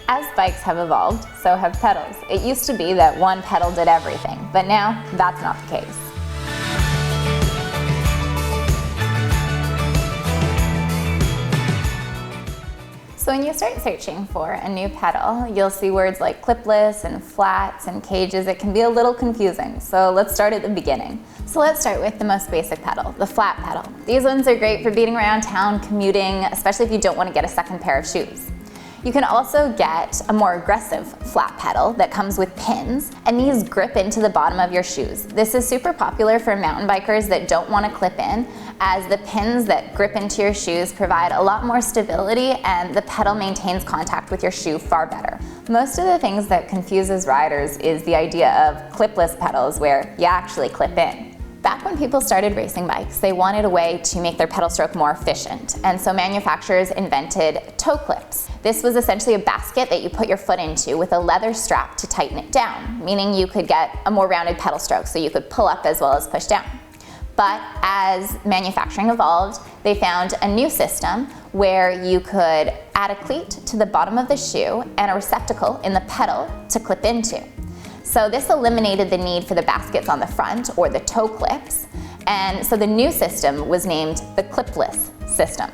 As bikes have evolved, so have pedals. It used to be that one pedal did everything, but now that's not the case. So when you start searching for a new pedal, you'll see words like clipless and flats and cages. It can be a little confusing, so let's start at the beginning. So let's start with the most basic pedal, the flat pedal. These ones are great for beating around town, commuting, especially if you don't want to get a second pair of shoes. You can also get a more aggressive flat pedal that comes with pins, and these grip into the bottom of your shoes. This is super popular for mountain bikers that don't want to clip in, as the pins that grip into your shoes provide a lot more stability and the pedal maintains contact with your shoe far better. Most of the things that confuses riders is the idea of clipless pedals where you actually clip in. Back when people started racing bikes, they wanted a way to make their pedal stroke more efficient, and so manufacturers invented toe clips. This was essentially a basket that you put your foot into with a leather strap to tighten it down, meaning you could get a more rounded pedal stroke, so you could pull up as well as push down. But as manufacturing evolved, they found a new system where you could add a cleat to the bottom of the shoe and a receptacle in the pedal to clip into. So this eliminated the need for the baskets on the front or the toe clips, and so the new system was named the clipless system.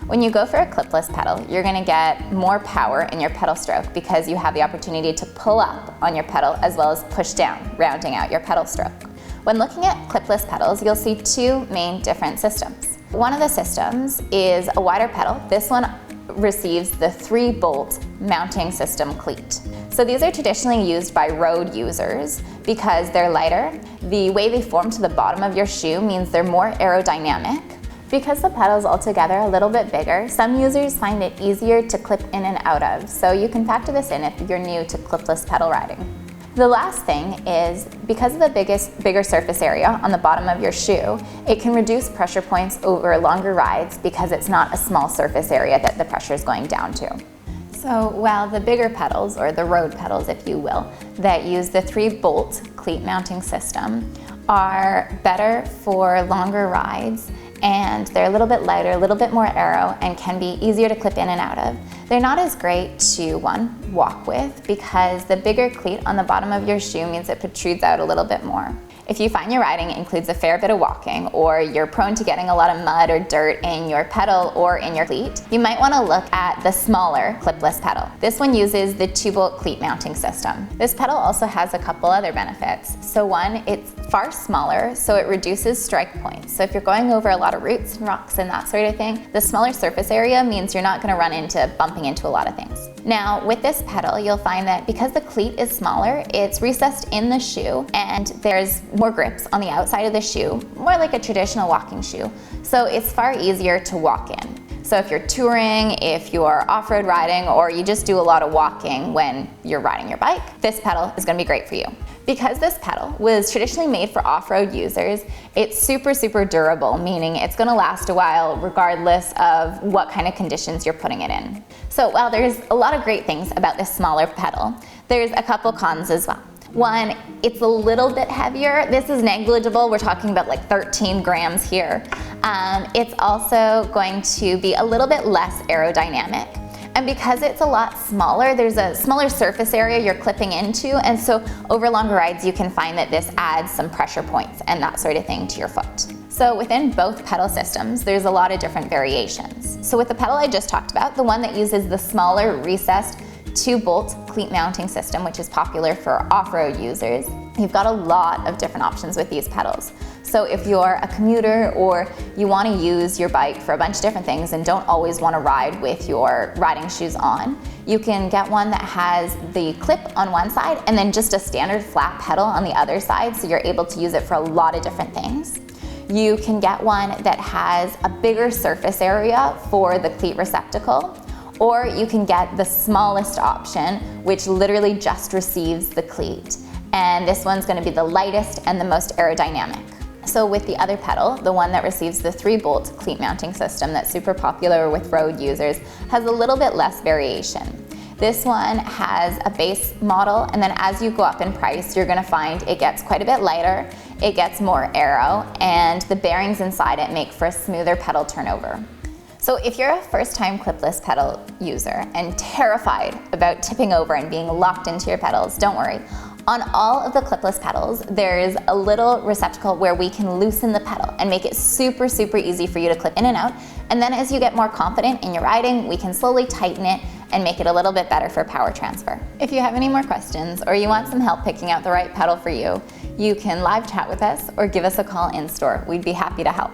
When you go for a clipless pedal, you're going to get more power in your pedal stroke because you have the opportunity to pull up on your pedal as well as push down, rounding out your pedal stroke. When looking at clipless pedals, you'll see two main different systems. One of the systems is a wider pedal. This one receives the 3-bolt mounting system cleat. So these are traditionally used by road users because they're lighter. The way they form to the bottom of your shoe means they're more aerodynamic. Because the pedal's altogether a little bit bigger, some users find it easier to clip in and out of, so you can factor this in if you're new to clipless pedal riding. The last thing is, because of the bigger surface area on the bottom of your shoe, it can reduce pressure points over longer rides because it's not a small surface area that the pressure is going down to. So while the bigger pedals, or the road pedals if you will, that use the 3-bolt cleat mounting system are better for longer rides, and they're a little bit lighter, a little bit more aero, and can be easier to clip in and out of. They're not as great to, one, walk with because the bigger cleat on the bottom of your shoe means it protrudes out a little bit more. If you find your riding includes a fair bit of walking, or you're prone to getting a lot of mud or dirt in your pedal or in your cleat, you might want to look at the smaller clipless pedal. This one uses the 2-bolt cleat mounting system. This pedal also has a couple other benefits. So one, it's far smaller, so it reduces strike points. So if you're going over a lot of roots and rocks and that sort of thing, the smaller surface area means you're not going to run into bumping into a lot of things. Now, with this pedal, you'll find that because the cleat is smaller, it's recessed in the shoe, and there's more grips on the outside of the shoe, more like a traditional walking shoe. So it's far easier to walk in. So if you're touring, if you're off-road riding, or you just do a lot of walking when you're riding your bike, this pedal is going to be great for you. Because this pedal was traditionally made for off-road users, it's super durable, meaning it's going to last a while regardless of what kind of conditions you're putting it in. So while there's a lot of great things about this smaller pedal, there's a couple cons as well. One, it's a little bit heavier. This is negligible. We're talking about like 13 grams here. It's also going to be a little bit less aerodynamic. And because it's a lot smaller, there's a smaller surface area you're clipping into, and so over longer rides you can find that this adds some pressure points and that sort of thing to your foot. So within both pedal systems, there's a lot of different variations. So with the pedal I just talked about, the one that uses the smaller recessed 2-bolt cleat mounting system, which is popular for off-road users, you've got a lot of different options with these pedals. So if you're a commuter or you want to use your bike for a bunch of different things and don't always want to ride with your riding shoes on, you can get one that has the clip on one side and then just a standard flat pedal on the other side, so you're able to use it for a lot of different things. You can get one that has a bigger surface area for the cleat receptacle, or you can get the smallest option, which literally just receives the cleat. And this one's going to be the lightest and the most aerodynamic. So with the other pedal, the one that receives the 3-bolt cleat mounting system that's super popular with road users, has a little bit less variation. This one has a base model, and then as you go up in price, you're going to find it gets quite a bit lighter, it gets more aero, and the bearings inside it make for a smoother pedal turnover. So if you're a first-time clipless pedal user and terrified about tipping over and being locked into your pedals, don't worry. On all of the clipless pedals, there's a little receptacle where we can loosen the pedal and make it super, super easy for you to clip in and out. And then as you get more confident in your riding, we can slowly tighten it and make it a little bit better for power transfer. If you have any more questions or you want some help picking out the right pedal for you, you can live chat with us or give us a call in store. We'd be happy to help.